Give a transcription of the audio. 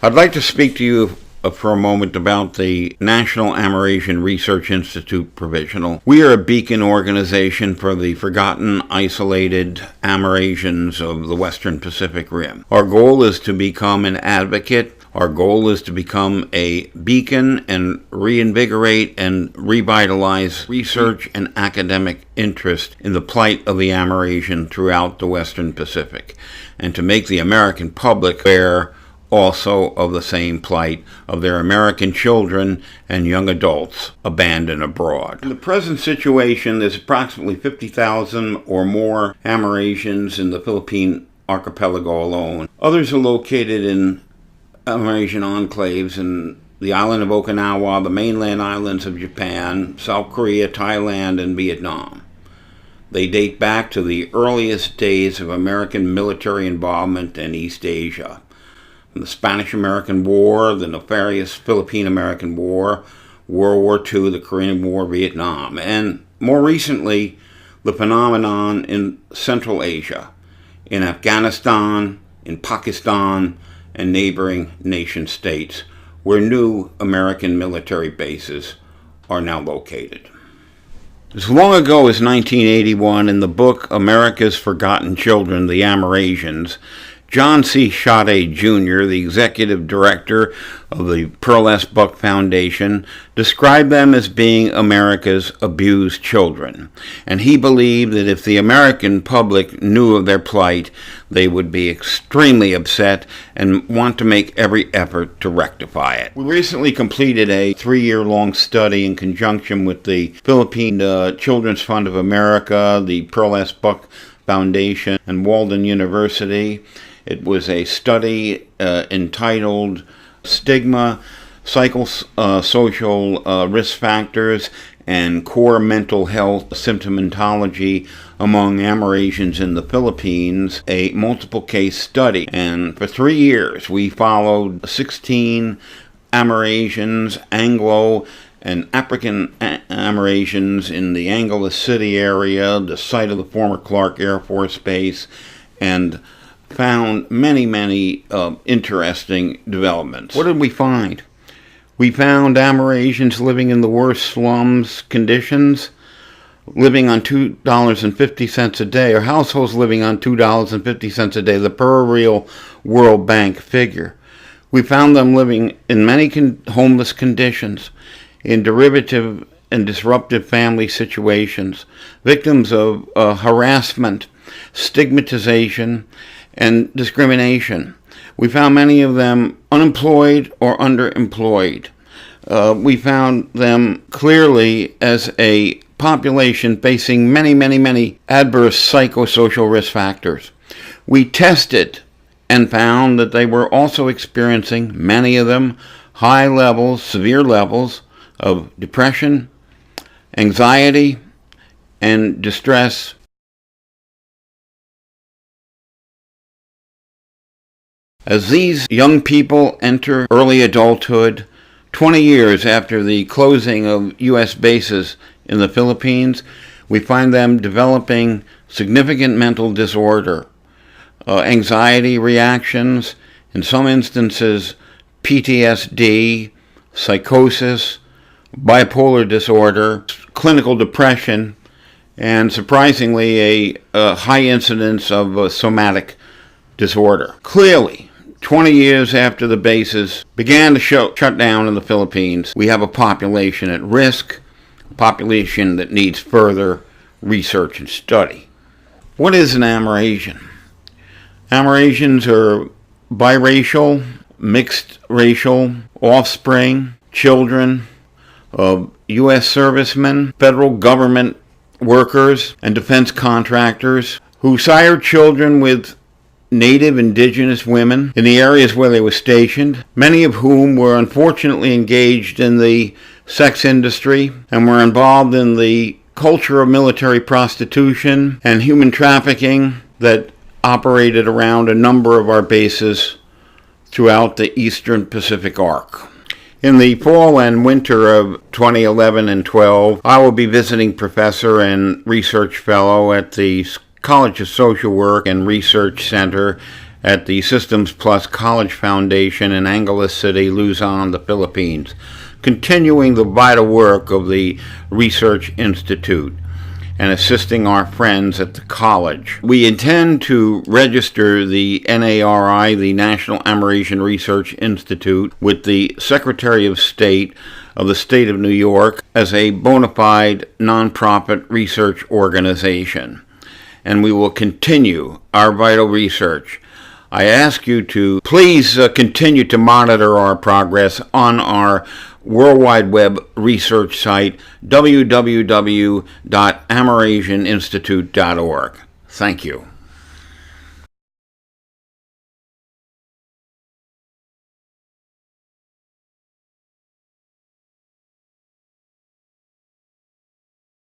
I'd like to speak to you for a moment about the National Amerasian Research Institute Provisional. We are a beacon organization for the forgotten, isolated Amerasians of the Western Pacific Rim. Our goal is to become an advocate. Our goal is to become a beacon and reinvigorate and revitalize research and academic interest in the plight of the Amerasian throughout the Western Pacific, and to make the American public aware also of the same plight of their American children and young adults abandoned abroad. In the present situation, there's approximately 50,000 or more Amerasians in the Philippine archipelago alone. Others are located in Amerasian enclaves in the island of Okinawa, the mainland islands of Japan, South Korea, Thailand, and Vietnam. They date back to the earliest days of American military involvement in East Asia. The Spanish-American War, the nefarious Philippine-American War, World War II, the Korean War, Vietnam, and more recently, the phenomenon in Central Asia, in Afghanistan, in Pakistan, and neighboring nation states, where new American military bases are now located. As long ago as 1981, in the book America's Forgotten Children, the Amerasians, John C. Schade Jr., the executive director of the Pearl S. Buck Foundation, described them as being America's abused children. And he believed that if the American public knew of their plight, they would be extremely upset and want to make every effort to rectify it. We recently completed a 3-year-long study in conjunction with the Philippine Children's Fund of America, the Pearl S. Buck Foundation, and Walden University. It was a study entitled Stigma, Psychosocial Risk Factors, and Core Mental Health Symptomatology Among Amerasians in the Philippines, a multiple case study. And for 3 years, we followed 16 Amerasians, Anglo and African Amerasians in the Angeles City area, the site of the former Clark Air Force Base, and found many interesting developments. What did we find? We found Amerasians living in the worst slums conditions, living on $2.50 a day, or households living on $2.50 a day, the per real World Bank figure. We found them living in many homeless conditions, in derivative and disruptive family situations, victims of harassment, stigmatization, and discrimination. We found many of them unemployed or underemployed. We found them clearly as a population facing many adverse psychosocial risk factors. We tested and found that they were also experiencing, many of them, high levels, severe levels of depression, anxiety, and distress. As these young people enter early adulthood, 20 years after the closing of U.S. bases in the Philippines, we find them developing significant mental disorder, anxiety reactions, in some instances PTSD, psychosis, bipolar disorder, clinical depression, and surprisingly a high incidence of somatic disorder. Clearly, 20 years after the bases began to shut down in the Philippines, we have a population at risk, a population that needs further research and study. What is an Amerasian? Amerasians are biracial, mixed racial, offspring, children of U.S. servicemen, federal government workers, and defense contractors who sired children with Native indigenous women in the areas where they were stationed, many of whom were unfortunately engaged in the sex industry and were involved in the culture of military prostitution and human trafficking that operated around a number of our bases throughout the Eastern Pacific Arc. In the fall and winter of 2011 and 12, I will be visiting professor and research fellow at the College of Social Work and Research Center at the Systems Plus College Foundation in Angeles City, Luzon, the Philippines, continuing the vital work of the Research Institute and assisting our friends at the college. We intend to register the NARI, the National Amerasian Research Institute, with the Secretary of State of the State of New York as a bona fide nonprofit research organization. And we will continue our vital research. I ask you to please continue to monitor our progress on our World Wide Web research site, www.amerasianinstitute.org. Thank you.